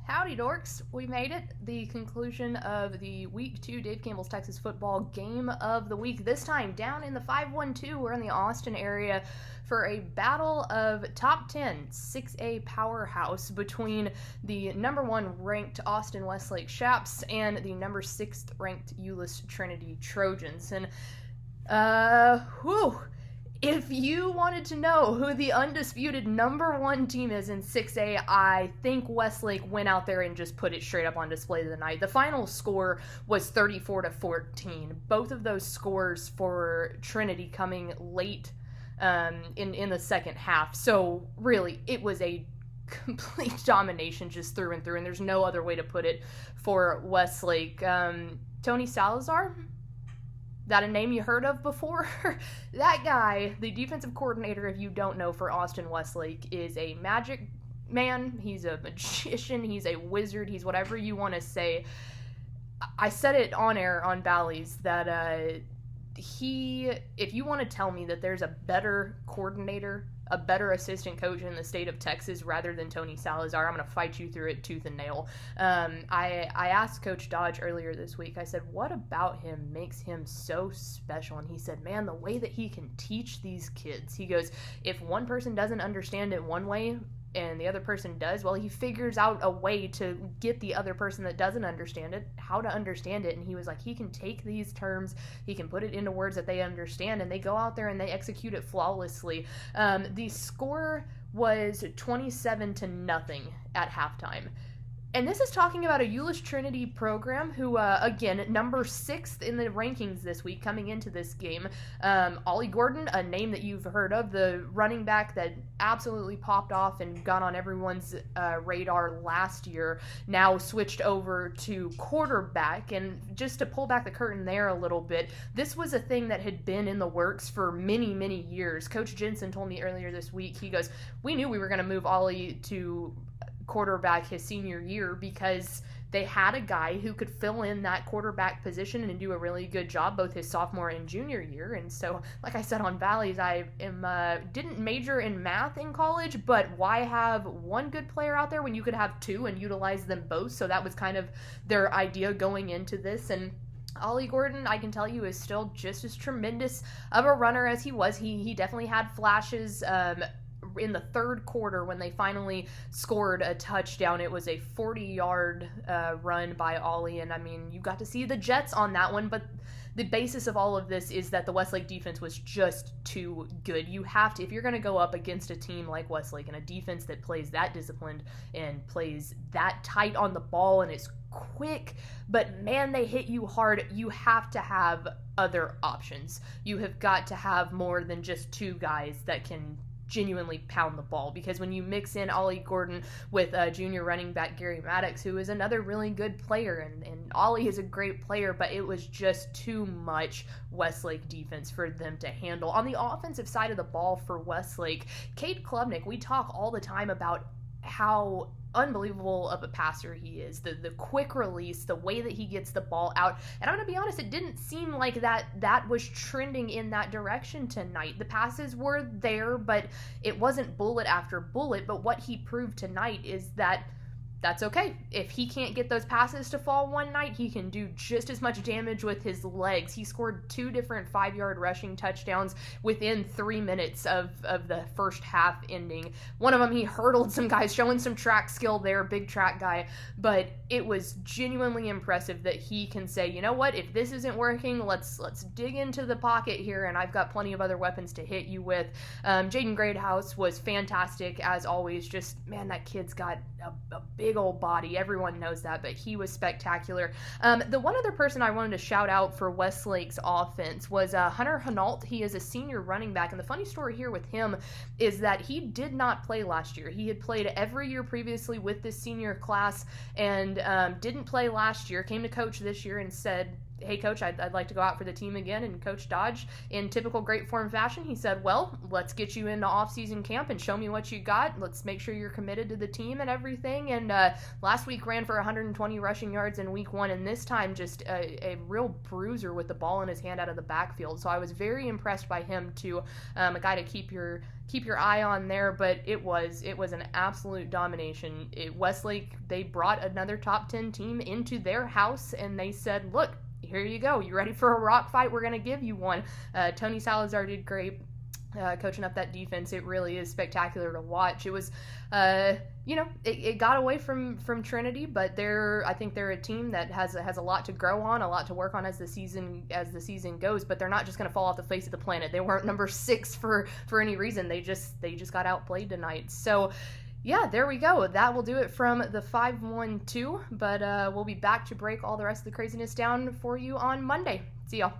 Howdy, dorks. We made it. The conclusion of the Week 2 Dave Campbell's Texas Football Game of the Week. This time down in the 512. We're in the Austin area for a battle of top 10 6A powerhouse between the number 1 ranked Austin Westlake Chaps and the number 6th ranked Euless Trinity Trojans. And, if you wanted to know who the undisputed number 1 team is in 6A, I think Westlake went out there and just put it straight up on display tonight. The final score was 34-14. Both of those scores for Trinity coming late in the second half. So really, it was a complete domination just through and through, and there's no other way to put it for Westlake. Tony Salazar? That a name you heard of before? That guy, the defensive coordinator, if you don't know, for Austin Westlake, is a magic man. He's a magician. He's a wizard. He's whatever you want to say. I said it on air on Bally's that if you want to tell me that there's a better coordinator, a better assistant coach in the state of Texas rather than Tony Salazar, I'm going to fight you through it tooth and nail. I asked Coach Dodge earlier this week, I said, what about him makes him so special? And he said, man, the way that he can teach these kids. He goes, if one person doesn't understand it one way and the other person does, well, he figures out a way to get the other person that doesn't understand it, how to understand it. And he was like, he can take these terms, he can put it into words that they understand, and they go out there and they execute it flawlessly. The score was 27-0 at halftime. And this is talking about a Euless Trinity program who, again, number 6th in the rankings this week coming into this game. Ollie Gordon, a name that you've heard of, the running back that absolutely popped off and got on everyone's radar last year, now switched over to quarterback. And just to pull back the curtain there a little bit, this was a thing that had been in the works for many, many years. Coach Jensen told me earlier this week, he goes, we knew we were going to move Ollie to quarterback his senior year because they had a guy who could fill in that quarterback position and do a really good job both his sophomore and junior year. And so, like I said on Bally's, I didn't major in math in college, but why have one good player out there when you could have 2 and utilize them both? So that was kind of their idea going into this. And Ollie Gordon, I can tell you, is still just as tremendous of a runner as he was. He definitely had flashes in the third quarter when they finally scored a touchdown. It was a 40-yard run by Ollie, and I mean, you got to see the Jets on that one, but the basis of all of this is that the Westlake defense was just too good. You have to, if you're going to go up against a team like Westlake and a defense that plays that disciplined and plays that tight on the ball and is quick, but man, they hit you hard, you have to have other options. You have got to have more than just 2 guys that can genuinely pound the ball, because when you mix in Ollie Gordon with junior running back Gary Maddox, who is another really good player, and Ollie is a great player, but it was just too much Westlake defense for them to handle. On the offensive side of the ball for Westlake, Cade Klubnik, we talk all the time about how unbelievable of a passer he is, the quick release, the way that he gets the ball out. And I'm going to be honest, it didn't seem like that was trending in that direction tonight. The passes were there, but it wasn't bullet after bullet. But what he proved tonight is that that's okay. If he can't get those passes to fall one night, he can do just as much damage with his legs. He scored 2 different 5-yard rushing touchdowns within 3 minutes of the first half ending. One of them, he hurdled some guys, showing some track skill there, big track guy. But it was genuinely impressive that he can say, you know what, if this isn't working, let's dig into the pocket here, and I've got plenty of other weapons to hit you with. Jaden Greathouse was fantastic, as always. Just, man, that kid's got a big old body. Everyone knows that, but he was spectacular. The one other person I wanted to shout out for Westlake's offense was Hunter Hinault. He is a senior running back, and the funny story here with him is that he did not play last year. He had played every year previously with this senior class and didn't play last year, came to coach this year and said, hey, Coach, I'd like to go out for the team again. And Coach Dodge, in typical great form fashion, he said, well, let's get you into off-season camp and show me what you got. Let's make sure you're committed to the team and everything. And last week ran for 120 rushing yards in week 1, and this time just a real bruiser with the ball in his hand out of the backfield. So I was very impressed by him too. A guy to keep your eye on there, but it was an absolute domination. Westlake, they brought another top 10 team into their house, and they said, look, here you go. You ready for a rock fight? We're going to give you one. Tony Salazar did great coaching up that defense. It really is spectacular to watch. It was, it got away from Trinity, but I think they're a team that has a lot to grow on, a lot to work on as the season goes, but they're not just going to fall off the face of the planet. They weren't number 6 for any reason. They just got outplayed tonight. So, yeah, there we go. That will do it from the 5-1-2, but we'll be back to break all the rest of the craziness down for you on Monday. See y'all.